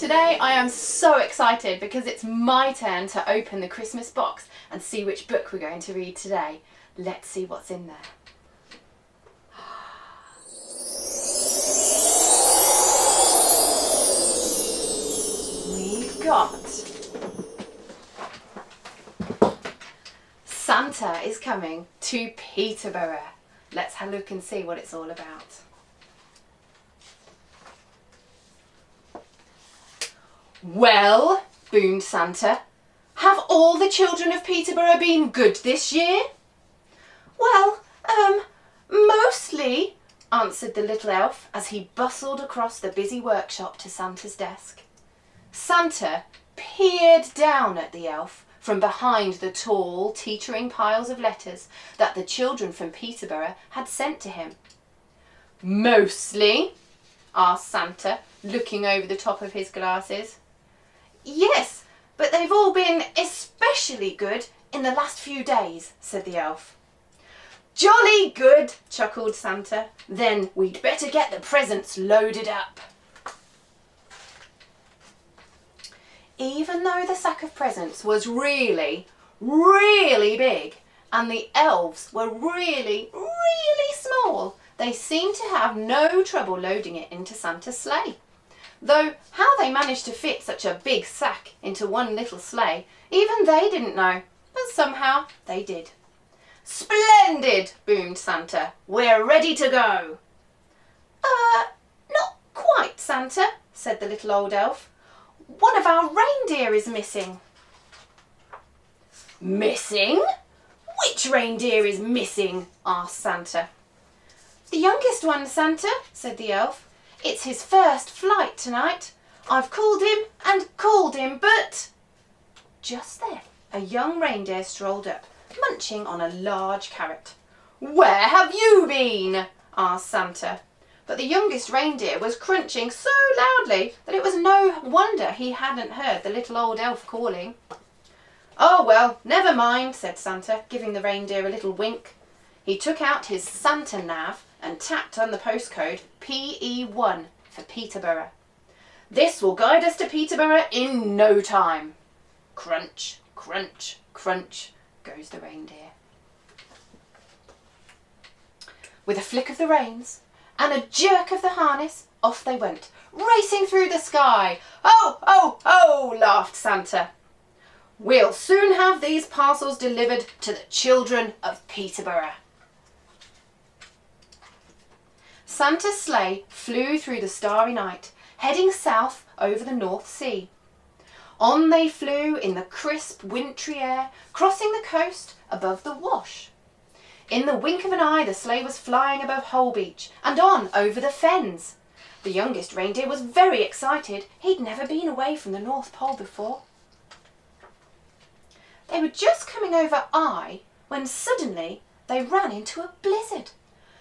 Today I am so excited because it's my turn to open the Christmas box and see which book we're going to read today. Let's see what's in there. We've got Santa is coming to Peterborough. Let's have a look and see what it's all about. Well, boomed Santa, have all the children of Peterborough been good this year? Well, mostly, answered the little elf as he bustled across the busy workshop to Santa's desk. Santa peered down at the elf from behind the tall, teetering piles of letters that the children from Peterborough had sent to him. Mostly? Asked Santa, looking over the top of his glasses. Yes, but they've all been especially good in the last few days, said the elf. Jolly good, chuckled Santa. Then we'd better get the presents loaded up. Even though the sack of presents was really, really big and the elves were really, really small, they seemed to have no trouble loading it into Santa's sleigh. Though how they managed to fit such a big sack into one little sleigh, even they didn't know, but somehow they did. Splendid, boomed Santa. We're ready to go. Not quite, Santa, said the little old elf. One of our reindeer is missing. Missing? Which reindeer is missing? Asked Santa. The youngest one, Santa, said the elf. It's his first flight tonight. I've called him and called him, but... Just then, a young reindeer strolled up, munching on a large carrot. Where have you been? Asked Santa. But the youngest reindeer was crunching so loudly that it was no wonder he hadn't heard the little old elf calling. Oh, well, never mind, said Santa, giving the reindeer a little wink. He took out his Santa nav and tapped on the postcode PE1 for Peterborough. This will guide us to Peterborough in no time. Crunch, crunch, crunch goes the reindeer. With a flick of the reins and a jerk of the harness, off they went, racing through the sky. Oh, oh, oh, laughed Santa. We'll soon have these parcels delivered to the children of Peterborough. Santa's sleigh flew through the starry night, heading south over the North Sea. On they flew in the crisp, wintry air, crossing the coast above the Wash. In the wink of an eye, the sleigh was flying above Holbeach and on over the fens. The youngest reindeer was very excited. He'd never been away from the North Pole before. They were just coming over Eye when suddenly they ran into a blizzard.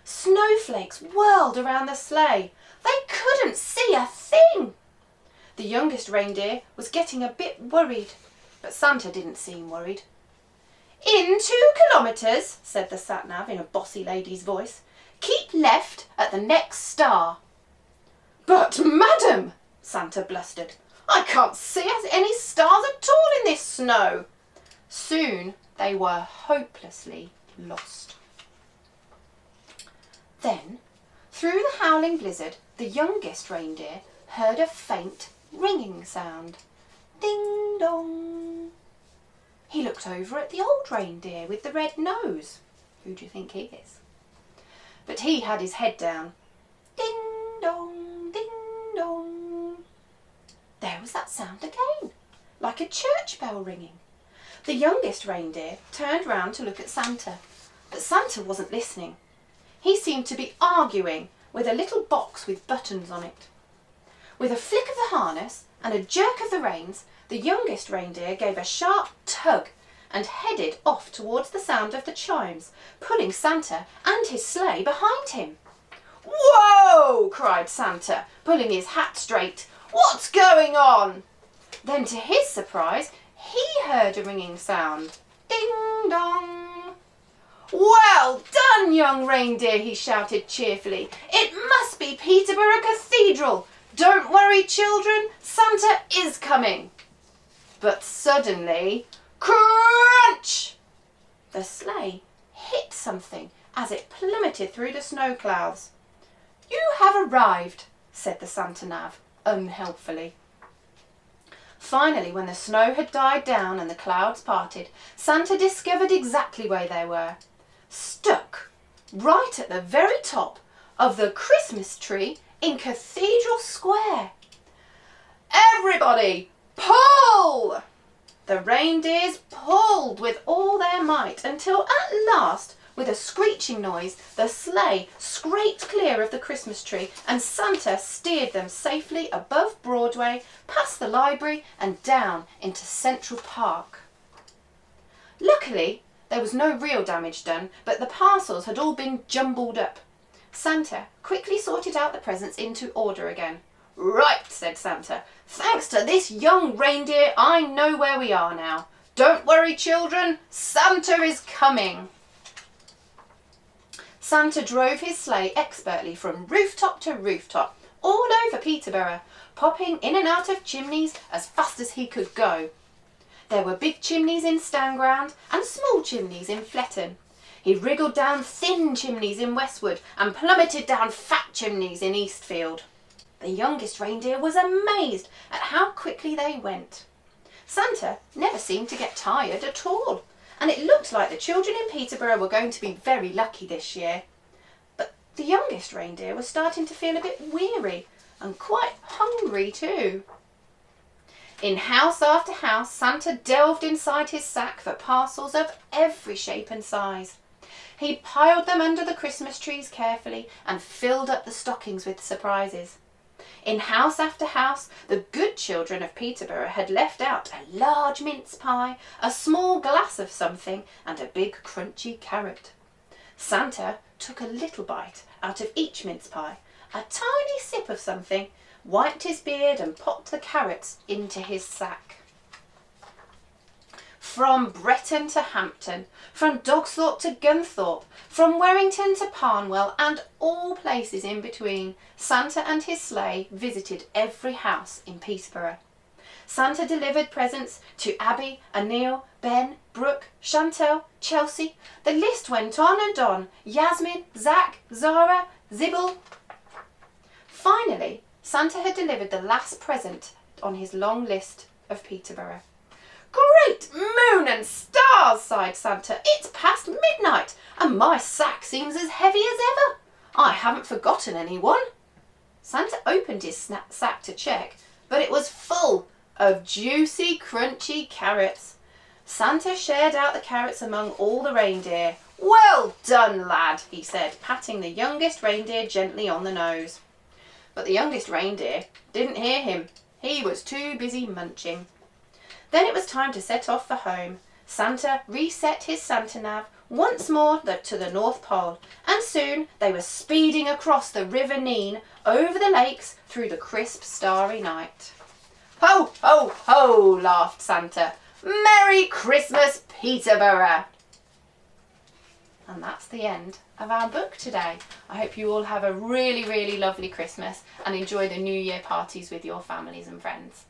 Snowflakes whirled around the sleigh. They couldn't see a thing. The youngest reindeer was getting a bit worried, but Santa didn't seem worried. In 2 kilometres, said the sat-nav in a bossy lady's voice. Keep left at the next star. But, madam, Santa blustered, I can't see any stars at all in this snow. Soon they were hopelessly lost. Then, through the howling blizzard, the youngest reindeer heard a faint ringing sound. Ding dong. He looked over at the old reindeer with the red nose. Who do you think he is? But he had his head down. Ding dong, ding dong. There was that sound again, like a church bell ringing. The youngest reindeer turned round to look at Santa, but Santa wasn't listening. He seemed to be arguing with a little box with buttons on it. With a flick of the harness and a jerk of the reins, the youngest reindeer gave a sharp tug and headed off towards the sound of the chimes, pulling Santa and his sleigh behind him. Whoa! Cried Santa, pulling his hat straight. What's going on? Then, to his surprise, he heard a ringing sound. Ding dong. Well done, young reindeer, he shouted cheerfully. It must be Peterborough Cathedral. "Don't worry, children, Santa is coming." But suddenly, crunch! The sleigh hit something as it plummeted through the snow clouds. "You have arrived," said the Santa Nav, unhelpfully. Finally, when the snow had died down and the clouds parted, Santa discovered exactly where they were. Stuck right at the very top of the Christmas tree in Cathedral Square. "Everybody, pull!" The reindeers pulled with all their might until at last, with a screeching noise, the sleigh scraped clear of the Christmas tree and Santa steered them safely above Broadway, past the library and down into Central Park. Luckily, there was no real damage done, but the parcels had all been jumbled up. Santa quickly sorted out the presents into order again. "Right," said Santa. "Thanks to this young reindeer, I know where we are now. Don't worry, children, Santa is coming." Santa drove his sleigh expertly from rooftop to rooftop, all over Peterborough, popping in and out of chimneys as fast as he could go. There were big chimneys in Stanground and small chimneys in Fletton. He wriggled down thin chimneys in Westwood and plummeted down fat chimneys in Eastfield. The youngest reindeer was amazed at how quickly they went. Santa never seemed to get tired at all, and it looked like the children in Peterborough were going to be very lucky this year. But the youngest reindeer was starting to feel a bit weary and quite hungry too. In house after house, Santa delved inside his sack for parcels of every shape and size. He piled them under the Christmas trees carefully and filled up the stockings with surprises. In house after house, the good children of Peterborough had left out a large mince pie, a small glass of something, and a big crunchy carrot. Santa took a little bite out of each mince pie, a tiny sip of something, wiped his beard and popped the carrots into his sack. From Bretton to Hampton, from Dogsthorpe to Gunthorpe, from Werrington to Parnwell, and all places in between, Santa and his sleigh visited every house in Peterborough. Santa delivered presents to Abby, Anil, Ben, Brooke, Chantel, Chelsea. The list went on and on. Yasmin, Zach, Zara, Zibble. Finally, Santa had delivered the last present on his long list of Peterborough. "Great moon and stars," sighed Santa. "It's past midnight and my sack seems as heavy as ever. I haven't forgotten anyone." Santa opened his sack to check, but it was full of juicy, crunchy carrots. Santa shared out the carrots among all the reindeer. "Well done, lad," he said, patting the youngest reindeer gently on the nose. But the youngest reindeer didn't hear him. He was too busy munching. Then it was time to set off for home. Santa reset his Santa Nav once more to the North Pole, and soon they were speeding across the River Nene, over the lakes, through the crisp, starry night. "Ho, ho, ho," laughed Santa. "Merry Christmas, Peterborough!" And that's the end of our book today. I hope you all have a really, really lovely Christmas and enjoy the New Year parties with your families and friends.